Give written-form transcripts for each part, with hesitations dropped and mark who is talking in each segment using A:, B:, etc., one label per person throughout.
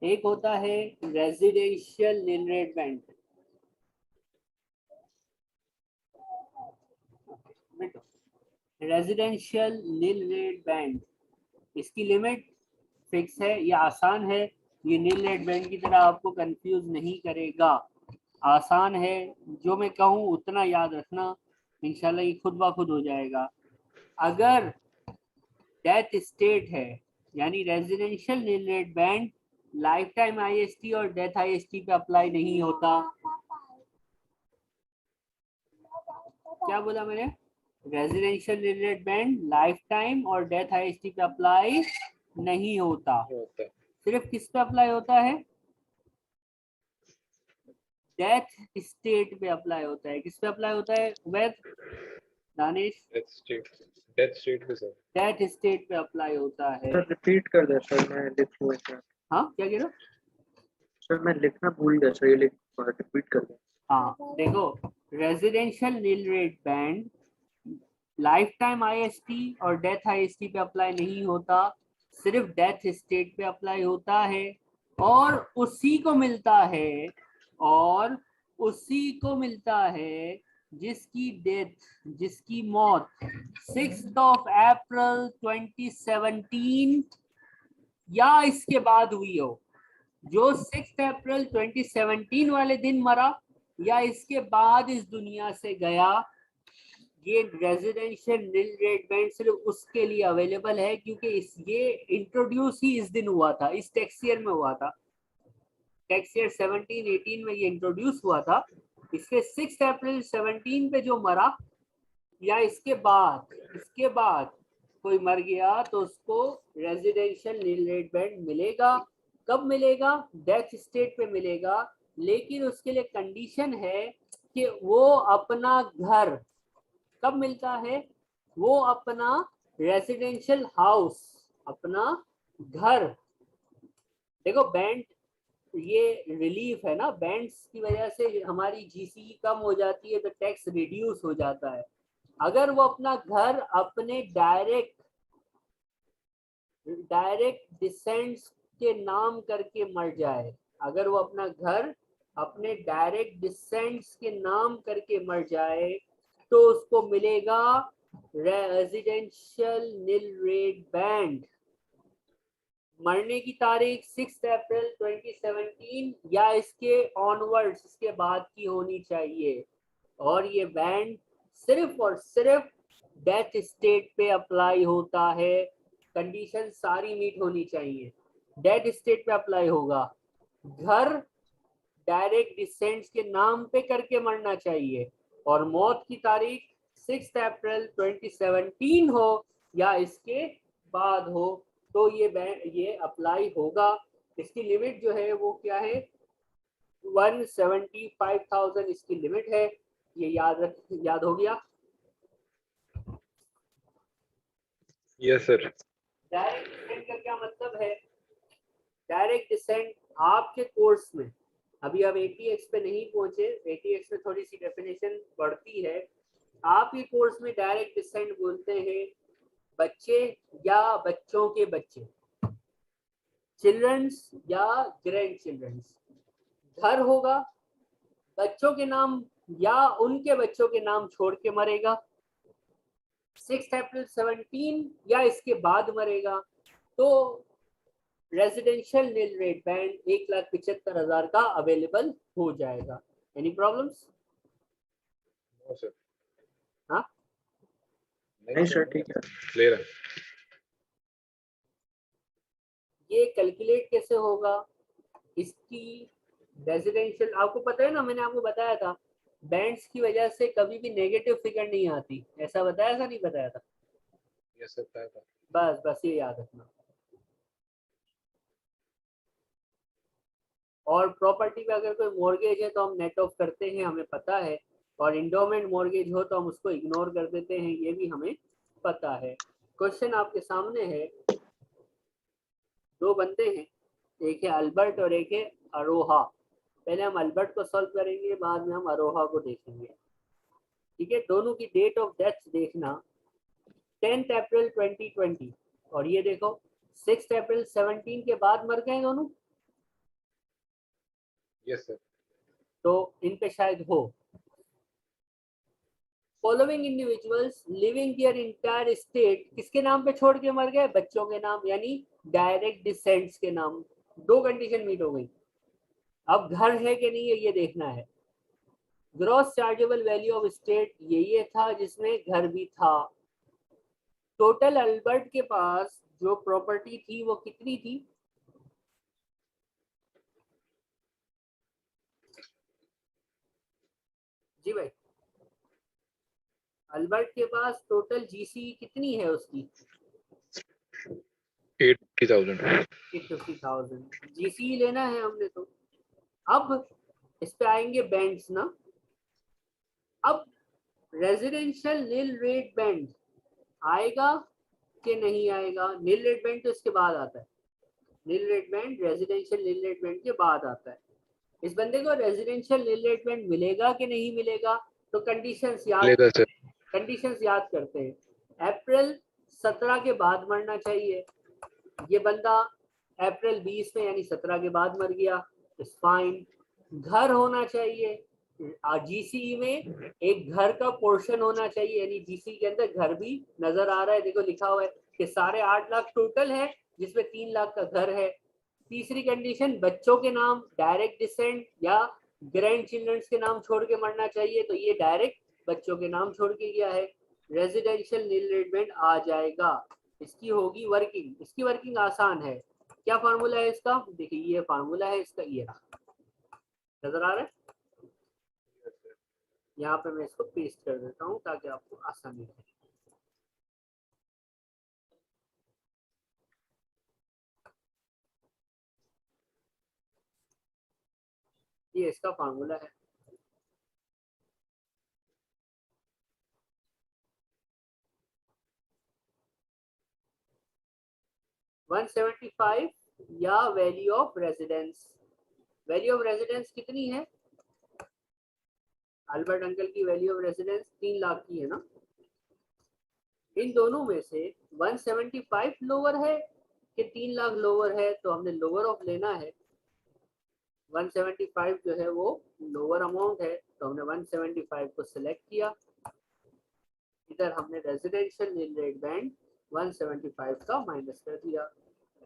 A: एक होता है residential nil rate band. Residential nil rate band, इसकी लिमिट फिक्स है, ये आसान है, ये नील रेट बैंड की तरह आपको कंफ्यूज नहीं करेगा, आसान है, जो मैं कहूँ उतना याद रखना, इंशाल्लाह ये खुद ब खुद हो जाएगा। अगर डेथ स्टेट है यानी residential nil rate band life time IST और डेथ आईएसटी पे अप्लाई नहीं होता। क्या बोला मैंने? Residential nil rate band life time और डेथ आईएसटी पे अप्लाई नहीं होता, सिर्फ किस पे अप्लाई होता है? डेथ स्टेट पे अप्लाई होता है। किस पे अप्लाई होता है उबैद, दानिश?
B: डेथ स्टेट पे सर।
A: डेथ स्टेट पे अप्लाई होता है।
C: सर रिपीट कर दे सर, मैं लिख लूँ इसे।
A: हाँ क्या कह रहे हो?
C: सर मैं लिखना भूल गया सर, ये लिख रिपीट कर दे।
A: हाँ देखो, residential nil rate band life time IST और डेथ आईएसटी पे अप्लाई नहीं होता, सिर्फ डेथ स्टेट पे अप्लाई होता है, और उसी को मिलता है, और उसी को मिलता है जिसकी डेथ, जिसकी मौत 6 अप्रैल 2017 या इसके बाद हुई हो। जो 6 अप्रैल 2017 वाले दिन मरा या इसके बाद इस दुनिया से गया, ये रेजिडेंशियल नील रेट बैंड सिर्फ उसके लिए अवेलेबल है, क्योंकि ये इंट्रोड्यूस ही इस दिन हुआ था, इस टैक्स ईयर में हुआ था, टैक्स ईयर 17-18 में ये इंट्रोड्यूस हुआ था। इसके 6 अप्रैल 17 पे जो मरा या इसके बाद कोई मर गया तो उसको रेजिडेंशियल नील रेट बैंड मिलेगा। कब मिलेगा? डेथ स्टेट पे मिलेगा, लेकिन उसके लिए कंडीशन है कि वो अपना घर, कब मिलता है? वो अपना रेजिडेंशियल हाउस, अपना घर। देखो बैंड, ये रिलीफ है ना, बैंड्स की वजह से हमारी जीसी कम हो जाती है तो टैक्स रिड्यूस हो जाता है। अगर वो अपना घर अपने डायरेक्ट डिसेंड्स के नाम करके मर जाए, अगर वो अपना घर अपने डायरेक्ट डिसेंड्स के नाम करके मर जाए तो उसको मिलेगा रेजिडेंशियल नील रेट बैंड। मरने की तारीख 6 अप्रैल 2017 या इसके ऑनवर्ड्स, इसके बाद की होनी चाहिए, और ये बैंड सिर्फ और सिर्फ डेथ स्टेट पे अप्लाई होता है। कंडीशन सारी मीट होनी चाहिए, डेथ स्टेट पे अप्लाई होगा, घर डायरेक्ट डिसेंड्स के नाम पे करके मरना चाहिए, और मौत की तारीख 6 अप्रैल 2017 हो या इसके बाद हो तो ये अप्लाई होगा। इसकी लिमिट जो है वो क्या है? 175,000 इसकी लिमिट है, ये याद हो गया?
B: Yes sir.
A: डायरेक्ट डिसेंट का क्या मतलब है? डायरेक्ट डिसेंट आपके कोर्स में, अभी आप एटीएक्स पे नहीं पहुंचे, एटीएक्स में थोड़ी सी डेफिनेशन बढ़ती है, आपके कोर्स में डायरेक्ट डिसेंट बोलते हैं बच्चे या बच्चों के बच्चे, चिल्ड्रंस या ग्रैंड चिल्ड्रंस। घर होगा, बच्चों के नाम या उनके बच्चों के नाम छोड़ के मरेगा, 6 अप्रैल 17 या इसके बाद मरेगा, तो रेजिडेंशियल नील रेट बैंड 1,75,000 का अवेलेबल हो जाएगा। Any problems?
B: No sir.
A: हाँ
C: नहीं सर, ठीक है,
B: क्लियर है।
A: ये कैलकुलेट कैसे होगा? इसकी रेजिडेंशियल आपको पता है ना, मैंने आपको बताया था बैंड्स की वजह से कभी भी नेगेटिव फिगर नहीं आती, ऐसा बताया था नहीं बताया था?
B: यस सर, बताया था।
A: बस ये याद रखना। और प्रॉपर्टी पे अगर कोई मॉर्गेज है तो हम नेट ऑफ करते हैं, हमें पता है, और इंडोमेंट मॉर्गेज हो तो हम उसको इग्नोर कर देते हैं, ये भी हमें पता है। क्वेश्चन आपके सामने है, दो बंदे हैं, एक है अल्बर्ट और एक है अरोहा। पहले हम अल्बर्ट को सॉल्व करेंगे, बाद में हम अरोहा को देखेंगे, ठीक है? दोनों की डेट ऑफ डेथ देखना, 10 अप्रैल 2020, और ये देखो 6 अप्रैल 17 के बाद मर गए दोनों,
B: Yes, sir.
A: तो इन पे शायद हो। Following individuals living their entire state किसके नाम पे छोड़ के मर गए? बच्चों के नाम, यानी डायरेक्ट डिसेंड्स के नाम। दो कंडीशन मीट हो गई। अब घर है कि नहीं है ये देखना है। Gross chargeable value of state ये था जिसमें घर भी था। टोटल अल्बर्ट के पास जो प्रॉपर्टी थी वो कितनी थी? जी भाई, अल्बर्ट के पास टोटल जीसी कितनी है उसकी?
B: 80,000.
A: 50,000 जीसी लेना है हमने तो। अब इस पे आएंगे बैंड्स ना। अब रेजिडेंशियल नील रेट बैंड आएगा कि नहीं आएगा? नील रेट बैंड तो इसके बाद आता है। Nil rate band residential nil rate band के बाद आता है। इस बंदे को रेजिडेंशियल नील रेट बैंड मिलेगा कि नहीं मिलेगा? तो कंडीशंस
B: लेगा सर.
A: याद करते हैं। अप्रैल 17 के बाद मरना चाहिए। ये बंदा अप्रैल 20 में यानी 17 के बाद मर गया, इट्स फाइन। घर होना चाहिए जीसी में, एक घर का पोर्शन होना चाहिए, यानी जीसी के अंदर घर भी नजर आ रहा है। देखो लिखा हुआ है कि 8.5 लाख टोटल है जिसमें 3 लाख का घर है। तीसरी कंडीशन, बच्चों के नाम डायरेक्ट डिसेंट या ग्रैंड चिल्ड्रंस के नाम छोड़ के मरना चाहिए, तो ये डायरेक्ट बच्चों के नाम छोड़ के गया है। रेजिडेंशियल नील रेट आ जाएगा। इसकी होगी वर्किंग। इसकी वर्किंग आसान है। क्या फार्मूला है इसका? देखिए ये फार्मूला है इसका, ये नजर आ रहा है। यहाँ पे मैं इसको पेस्ट कर देता हूँ ताकि आपको आसानी रहे। ये इसका फार्मूला है। $175 या value of residence. Value of residence कितनी है? अल्बर्ट अंकल की वैल्यू ऑफ रेजिडेंस 3 लाख की है ना। इन दोनों में से 175 लोअर है कि 3 लाख लोअर है, तो हमने लोअर ऑफ लेना है। 175 जो है वो लोअर अमाउंट है, तो हमने 175 को सिलेक्ट किया। इधर हमने रेजिडेंशियल नील रेट बैंड 175 का माइनस कर दिया।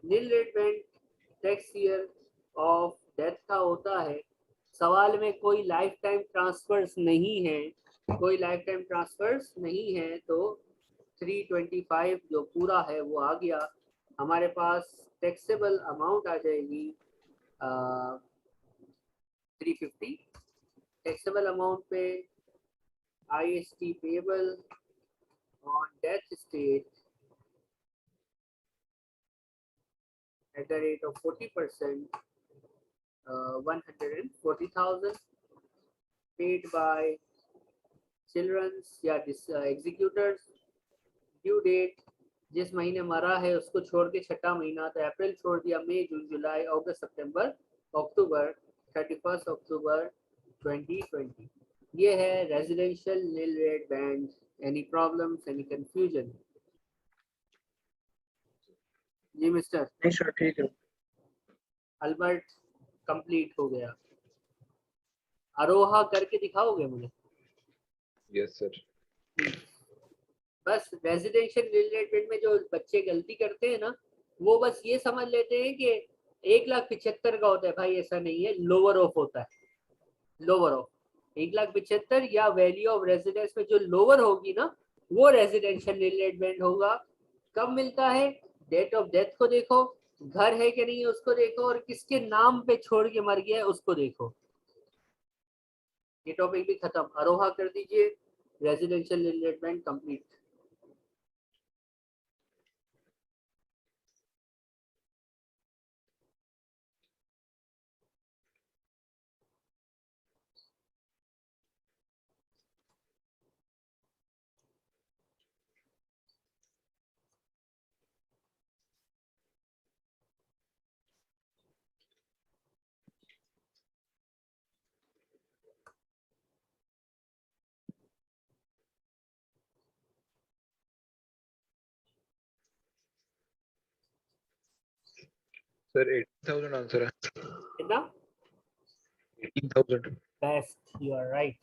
A: Nil rate band tax year of death का होता है। सवाल में कोई लाइफ टाइम ट्रांसफर्स नहीं है, कोई लाइफ टाइम ट्रांसफर्स नहीं है, तो 325 जो पूरा है वो आ गया। हमारे पास टैक्सेबल अमाउंट आ जाएगी 350। टैक्सेबल अमाउंट पे IST payable on death estate at the rate of 40%, 140,000 paid by children's या executors. ड्यू डेट जिस महीने मरा है उसको छोड़ के छठा महीना, तो अप्रैल छोड़ दिया, मई जून जुलाई अगस्त सितंबर अक्टूबर, 31 अक्टूबर 2020। ये है residential nil rate band. Any problems, any confusion? जी मिस्टर
C: नहीं सर ठीक है।
A: अल्बर्ट कंप्लीट हो गया। आरोहा करके दिखाओगे मुझे?
B: Yes, sir.
A: बस रेजिडेंशियल रिलेटेड में जो बच्चे गलती करते हैं ना, वो बस ये समझ लेते हैं कि 1,75,000 का होता है। भाई ऐसा नहीं है, लोअर ऑफ होता है। लोअर ऑफ 1,75,000 या वैल्यू ऑफ रेजिडेंस में जो लोअर होगी ना, वो रेजिडेंशियल रिलेटेड होगा। कब मिलता है? डेट ऑफ डेथ को देखो, घर है कि नहीं उसको देखो, और किसके नाम पे छोड़ के मर गया है उसको देखो। ये टॉपिक भी खत्म। अरोहा कर दीजिए। Residential related complete.
B: Sir, 80,000 answer है.
A: कितना?
B: 18,000.
A: Best, you are right.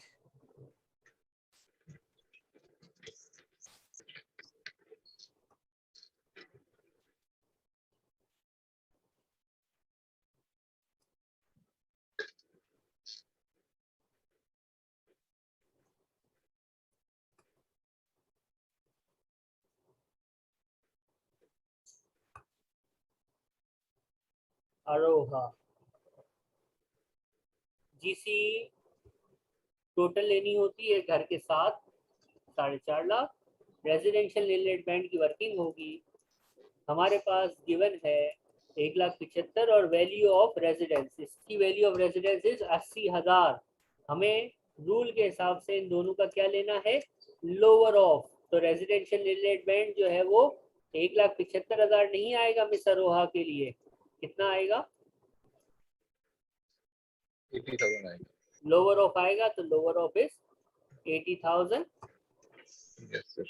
A: अरोहा जीसी टोटल लेनी होती है घर के साथ 4.5 lakh. Residential nil rate band की वर्किंग होगी, हमारे पास गिवन है 1,75,000 और वैल्यू ऑफ रेजिडेंस, इसकी वैल्यू ऑफ रेजिडेंस इज 80,000। हमें रूल के हिसाब से इन दोनों का क्या लेना है, लोअर ऑफ। तो रेजिडेंशियल नील रेट बैंड जो है वो 1,75,000 नहीं आएगा मिस अरोहा के लिए, कितना आएगा,
B: 80,000 आएगा।
A: लोअर ऑफ आएगा, तो lower of is 80,000।
B: Yes sir.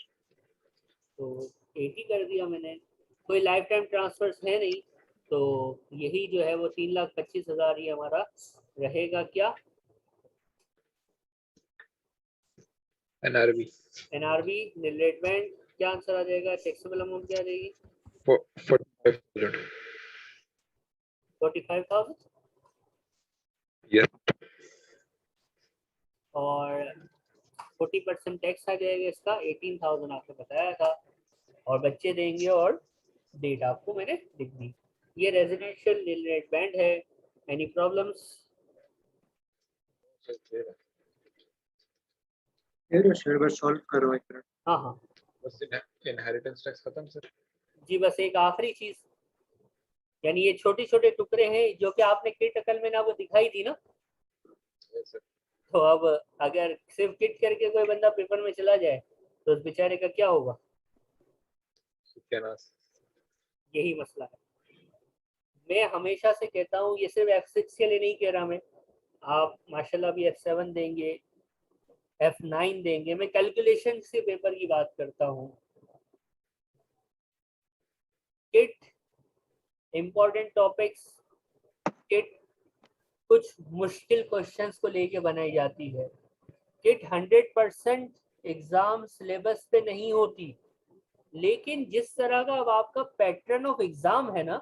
A: तो 80 कर दिया मैंने, कोई लाइफ टाइम ट्रांसफर्स है नहीं, तो यही जो है वो 3,25,000 ही हमारा रहेगा। क्या
B: एनआरबी
A: नील रेट बैंड, क्या आंसर आ जाएगा, टैक्सेबल अमाउंट क्या आ जाएगी,
B: 45,000।
A: 45,000
B: यस।
A: और 40% टैक्स आ जाएगा इसका, 18,000 आपको बताया था, और बच्चे देंगे और डेट आपको मैंने लिख दी। ये रेजिडेंशियल नील रेट बैंड है। Any problems?
C: सर बस सॉल्व करो एक मिनट।
A: हाँ हाँ
B: बस इनहेरिटेंस टैक्स खत्म सर।
A: जी, बस एक आखिरी चीज, यानी ये छोटे छोटे टुकड़े हैं जो कि आपने किट अकल में ना वो दिखाई थी ना,
B: यस सर।
A: तो अब अगर सिर्फ किट करके कोई बंदा पेपर में चला जाए तो उस बेचारे का क्या होगा,
B: सत्यानाश।
A: यही मसला है। मैं हमेशा से कहता हूँ, ये सिर्फ F6 के लिए नहीं कह रहा मैं, आप माशाल्लाह भी F7 देंगे, F9 देंगे, मैं कैलकुलेशन से पेपर की बात करता हूँ। किट इंपॉर्टेंट टॉपिक्स, किट कुछ मुश्किल क्वेश्चंस को लेके बनाई जाती है। किट 100% एग्जाम सिलेबस पे नहीं होती, लेकिन जिस तरह का अब आपका पैटर्न ऑफ एग्जाम है ना,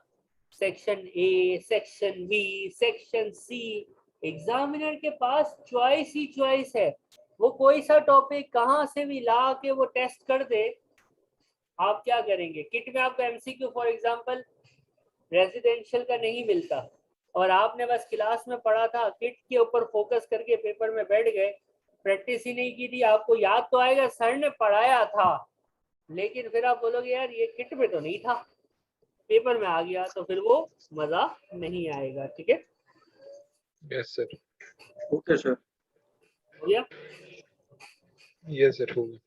A: section A, section B, section C, examiner के पास चॉइस ही चॉइस है। वो कोई सा टॉपिक कहाँ से भी ला के वो टेस्ट कर दे, आप क्या करेंगे। किट में आपको एमसीक्यू फॉर एग्जांपल रेजिडेंशियल का नहीं मिलता, और आपने बस क्लास में पढ़ा था, किट के ऊपर फोकस करके पेपर में बैठ गए, प्रैक्टिस ही नहीं की थी, आपको याद तो आएगा सर ने पढ़ाया था, लेकिन फिर आप बोलोगे यार ये किट में तो नहीं था, पेपर में आ गया, तो फिर वो मजा नहीं आएगा। ठीक है,
B: यस सर।
C: Okay sir.
A: हो गया।
B: यस सर हो गया।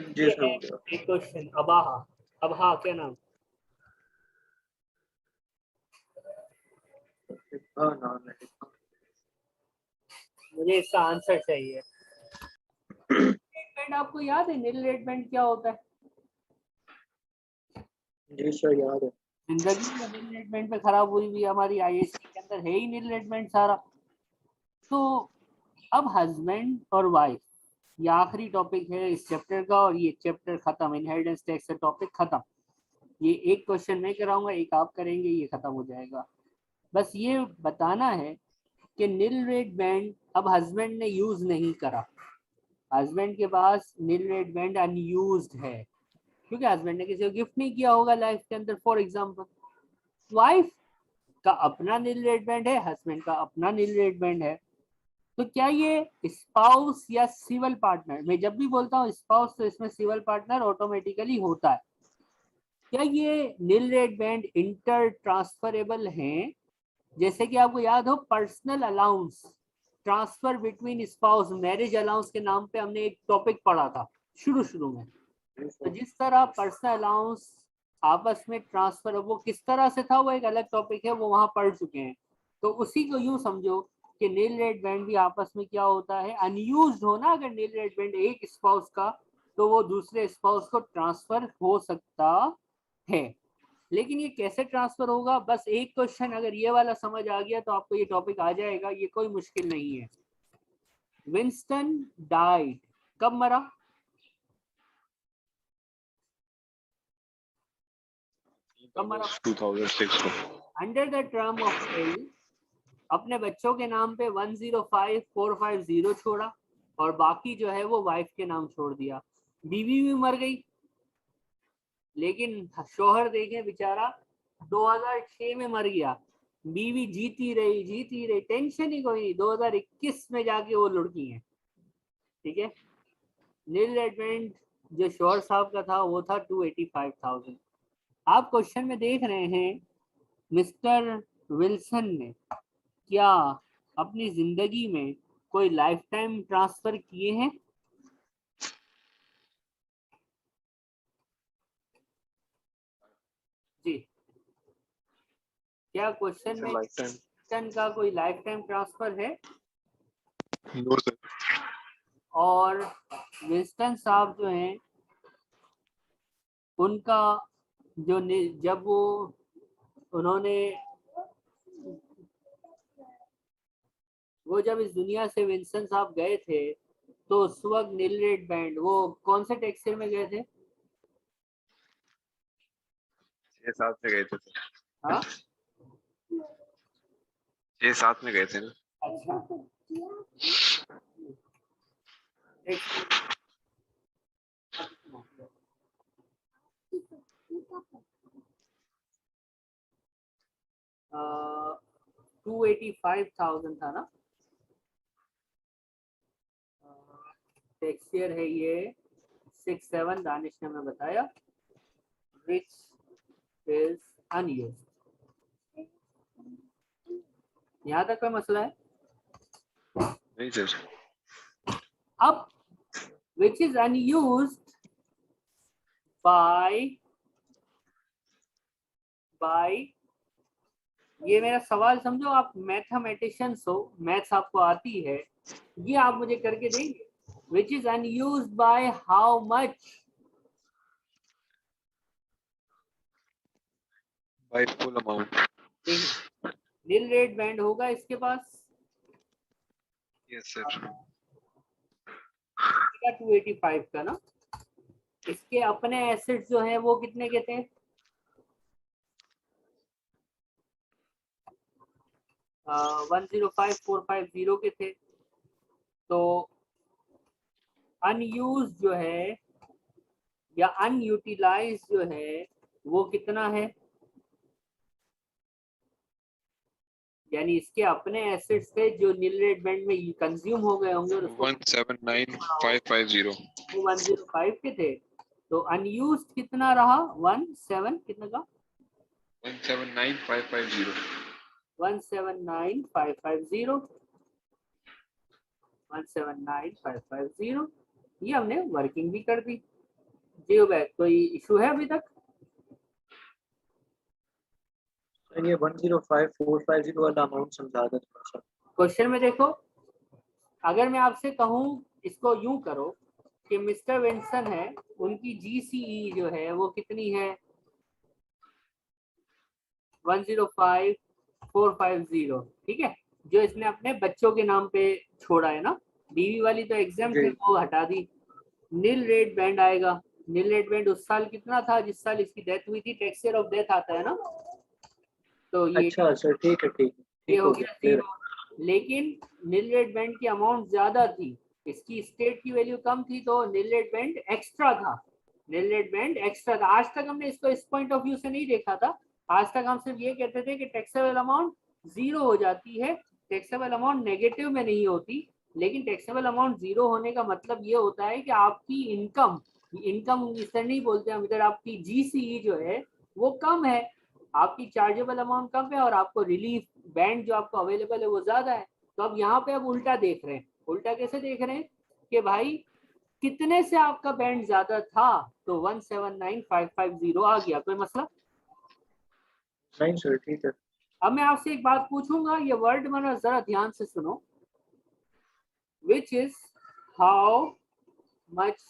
C: जी
A: ये
C: सर
A: है
C: हो गया।
A: एक क्वेश्चन, अबाहा, अबहा क्या नाम,
C: हाँ नाम है।
A: मुझे इसका आंसर चाहिए। रेट आपको याद है नील रेट बैंड क्या होता है,
C: जी सर याद है।
A: जिंदगी में नील रेट बैंड पे खराब हुई भी हमारी आईएसटी के अंदर है ही नील रेट बैंड सारा। तो अब हस्बैंड और वाइफ, ये आखिरी टॉपिक है इस चैप्टर का, और ये चैप्टर खत्म, इनहेरिटेंस टैक्स का टॉपिक खत्म। ये एक क्वेश्चन मैं कराऊंगा, एक आप करेंगे, ये खत्म हो जाएगा। बस ये बताना है कि नील रेट बैंड अब हस्बैंड ने यूज नहीं करा, हस्बैंड के पास नील रेट बैंड अनयूज्ड है, क्योंकि हस्बैंड ने किसी को गिफ्ट नहीं किया होगा लाइफ के अंदर। फॉर एग्जांपल, वाइफ का अपना नील रेट बैंड है, हस्बैंड का अपना नील रेट बैंड है, तो क्या ये स्पाउस या सिविल पार्टनर, मैं जब भी बोलता हूँ स्पाउस तो इसमें सिविल पार्टनर ऑटोमेटिकली होता है, क्या ये nil rate band inter transferable हैं। जैसे कि आपको याद हो personal allowance, transfer between spouse, marriage allowance के नाम पे हमने एक टॉपिक पढ़ा था शुरू में। तो जिस तरह पर्सनल अलाउंस आपस में ट्रांसफर, वो किस तरह से था वो एक अलग टॉपिक है, वो वहां पढ़ चुके हैं। तो उसी को यूं समझो कि नील रेट बैंड भी आपस में क्या होता है, अनयूज्ड हो ना, अगर नील रेट बैंड एक स्पाउस का, तो वो दूसरे स्पाउस को ट्रांसफर हो सकता है। लेकिन ये कैसे ट्रांसफर होगा, बस एक क्वेश्चन अगर ये वाला समझ आ गया तो आपको ये टॉपिक आ जाएगा, ये कोई मुश्किल नहीं है। विंस्टन डाइड, कब मरा? कब मरा?
B: 2006 को।
A: Under the term of will अपने बच्चों के नाम पे 105450 छोड़ा और बाकी जो है वो वाइफ के नाम छोड़ दिया। बीवी भी मर गई, लेकिन शोहर देखे बेचारा 2006 में मर गया, बीवी जीती रही, टेंशन ही कोई नहीं, 2021 में जाके वो लुढ़की है। ठीक है, नील रेडबैंड जो शोहर साहब का था वो था 285,000। आप क्वेश्चन में देख रहे हैं मिस्टर विल्सन ने क्या अपनी जिंदगी में कोई लाइफ टाइम ट्रांसफर किए हैं? जी, क्या क्वेश्चन में विल्सन का कोई लाइफ टाइम ट्रांसफर है?
B: No sir.
A: और विल्सन साहब जो हैं उनका जो जब वो उन्होंने वो जब इस दुनिया से विल्सन साहब गए थे तो उस वक्त नील रेडबैंड वो कौन से टैक्सर में गए थे?
B: 6-7 में गए थे सर।
A: हाँ
B: 6-7 में गए थे ना।
A: अच्छा, आ, 285,000 था ना। टेक्सचर है ये 67, दानिश ने हमें बताया, which is unused। यहाँ तक कोई मसला है?
B: नहीं सर।
A: अब which is unused by ये मेरा सवाल समझो, आप मैथमेटिशियंस हो, मैथ्स आपको आती है, ये आप मुझे करके देंगे। which is unused by how much?
B: By full amount.
A: Nil rate band होगा इसके पास?
B: Yes sir.
A: 285 का ना। इसके अपने एसेट्स जो हैं वो कितने के थे? 105,450 के थे। तो अनयूज जो है या अनयूटिलाइज जो है वो कितना है? यानी इसके अपने एसेट्स थे जो नील रेड बैंड में कंज्यूम हो गए होंगे और
B: 179,550।
A: वो 105 के थे। तो अनयूज्ड कितना रहा? 17 कितना का?
B: 179,550।
A: 179,550 179,550। ये हमने वर्किंग भी कर दी। जी उबैद, कोई इशू है अभी तक?
C: सर ये 105,450 वाला अमाउंट समझा दो थोड़ा सा।
A: क्वेश्चन में देखो, अगर मैं आपसे कहूं इसको यूं करो कि मिस्टर विंसन है, उनकी जीसीई जो है वो कितनी है? 105,450। ठीक है, जो इसने अपने बच्चों के नाम पे छोड़ा है ना, बीवी वाली तो एग्जाम थे वो हटा दी। नील रेड बैंड आएगा। नील रेड बैंड उस साल कितना था जिस साल इसकी डेथ हुई थी? टेक्सचर ऑफ डेथ आता है ना, तो ये
C: अच्छा सर ठीक है
A: ये हो गया 0। लेकिन नील रेड बैंड की अमाउंट ज्यादा थी, इसकी स्टेट की वैल्यू कम थी, तो नील रेड बैंड एक्स्ट्रा था। नील रेड बैंड एक्स्ट्रा था। आज तक हमने इसको इस पॉइंट ऑफ व्यू से नहीं देखा था। आज तक हम सिर्फ ये कहते थे कि टैक्सेबल अमाउंट 0 हो जाती है, टैक्सेबल अमाउंट नेगेटिव में नहीं होती। लेकिन टैक्सेबल अमाउंट 0 होने का मतलब ये होता है कि आपकी इनकम इस तरह नहीं बोलते हम इधर, आपकी जीसीई जो है वो कम है, आपकी चार्जेबल अमाउंट कम है और आपको रिलीफ बैंड जो आपको अवेलेबल है वो ज्यादा है। तो अब यहाँ पे अब उल्टा देख रहे हैं। उल्टा कैसे देख रहे हैं कि भाई कितने से आपका बैंड ज्यादा था? तो 179,550 आ गया। कोई मसला
C: नहीं सर ठीक है।
A: अब मैं आपसे एक बात पूछूंगा, ये वर्ड मैंने जरा ध्यान से सुनो। Which is how much,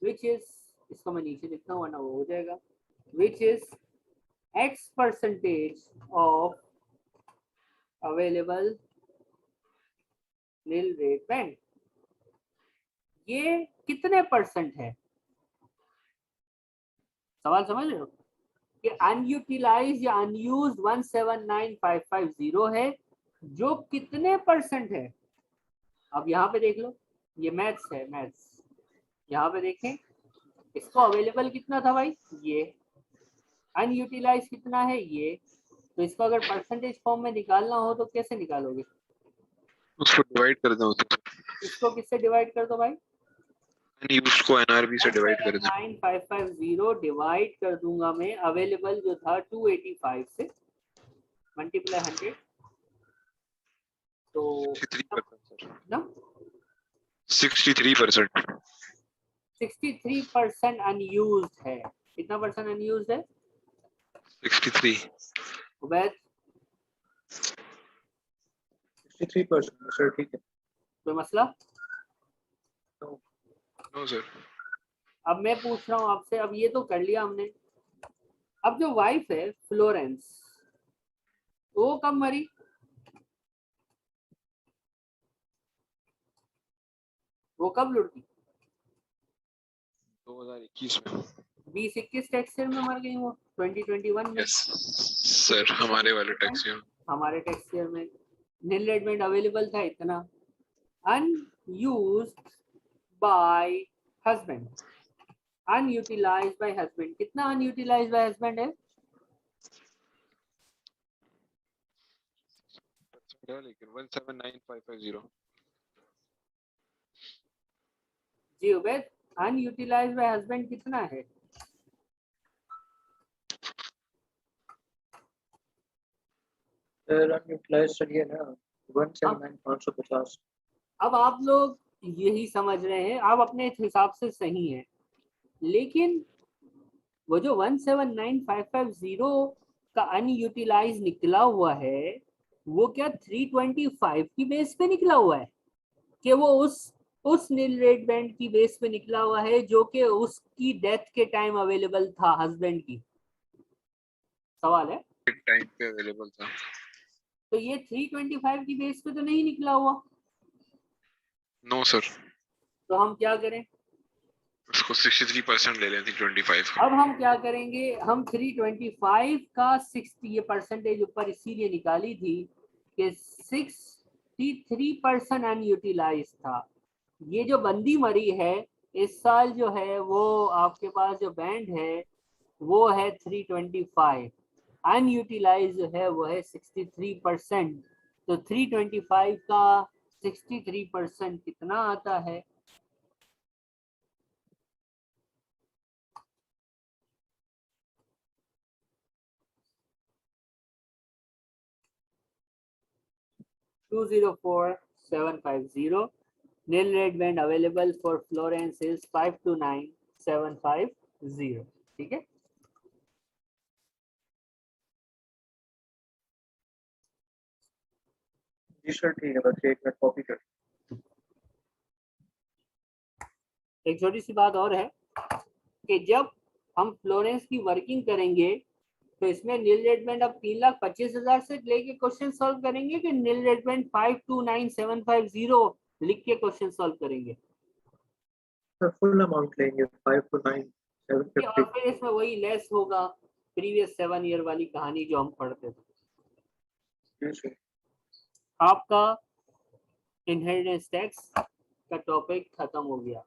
A: which is, इसको मैं नीचे लिखता हूँ वरना वो हो जाएगा। which is X percentage of available nil rate band. ये कितने परसेंट है? सवाल समझ रहे हो कि अनयूटिलाइज या अनयूज 179550 है, जो कितने परसेंट है? अब यहाँ पे देख लो, ये मैथ्स है, मैथ्स। यहाँ पे देखें, इसको अवेलेबल कितना था भाई? ये। अनयूटिलाइज कितना है? ये। तो इसको अगर परसेंटेज फॉर्म में निकालना हो तो कैसे निकालोगे?
B: उसको डिवाइड कर दो,
A: इसको किससे डिवाइड कर दो भाई?
B: अनयूज्ड को एनआरबी से डिवाइड कर दो।
A: 9550 डिवाइड कर दूंगा मैं अवेलेबल जो था 285 से, मल्टीप्लाई 100, तो
B: 63%
A: ना
B: 63%
A: 63% अनयूज्ड है। कितना परसेंट अनयूज्ड है
B: 63
A: उबैद?
C: 63% सर, ठीक है।
A: कोई मसला?
B: No sir.
A: अब मैं पूछ रहा हूँ आपसे, अब ये तो कर लिया हमने, अब जो वाइफ है फ्लोरेंस, वो कब मरी? वो कब लुढ़की?
B: 2021 में।
A: 2021 टैक्स ईयर में मर गई वो, 2021 में।
B: यस सर, हमारे वाले टैक्स ईयर।
A: हमारे टैक्स ईयर में नील रेट बैंड अवेलेबल था इतना। Unused bye husband, unutilised bye husband, कितना अनयूटिलाइज्ड बाय हस्बैंड है?
B: लेकिन 179550।
A: जी उबैद, अनयूटिलाइज्ड बाय हस्बैंड कितना है?
C: सर अनयूटिलाइज्ड सर ये ना 179,550।
A: अब आप लोग यही समझ रहे हैं, आप अपने हिसाब से सही है, लेकिन वो जो 179550 का अनयूटिलाइज निकला हुआ है, वो क्या 325 की बेस पे निकला हुआ है कि वो उस नील रेट बैंड की बेस पे निकला हुआ है जो कि उसकी डेथ के टाइम अवेलेबल था हस्बैंड की? सवाल है।
B: टाइम पे अवेलेबल था।
A: तो ये 325 की बेस पे तो नहीं निकला हुआ।
B: No sir.
A: तो हम क्या करें?
B: उसको 63% ले लें 325 का।
A: अब हम क्या करेंगे, हम 325 का 60, ये परसेंटेज ऊपर इसीलिए निकाली थी कि 63% अनयूटिलाइज था। ये जो बंदी मरी है इस साल जो है, वो आपके पास जो बैंड है वो है 325, अनयूटिलाइज जो है वो है 63%। तो 325 का 63% कितना आता है? $204,750. Nil rate band available for Florence is 529,750. ठीक है।
C: जी सर ठीक है, बस एक मिनट कॉपी कर।
A: एक छोटी सी बात और है कि जब हम फ्लोरेंस की वर्किंग करेंगे तो इसमें नील रेट बैंड अब 3,25,000 से लेके क्वेश्चन सॉल्व करेंगे कि नील रेट बैंड 529,750 लिख के क्वेश्चन सॉल्व करेंगे?
C: सर फुल अमाउंट लेंगे 529,750।
A: और फिर इसमें वही लेस होगा, प्रीवियस 7 ईयर वाली कहानी जो हम पढ़ते थे।
C: जी सर।
A: आपका इनहेरिटेंस टैक्स का टॉपिक खत्म हो गया।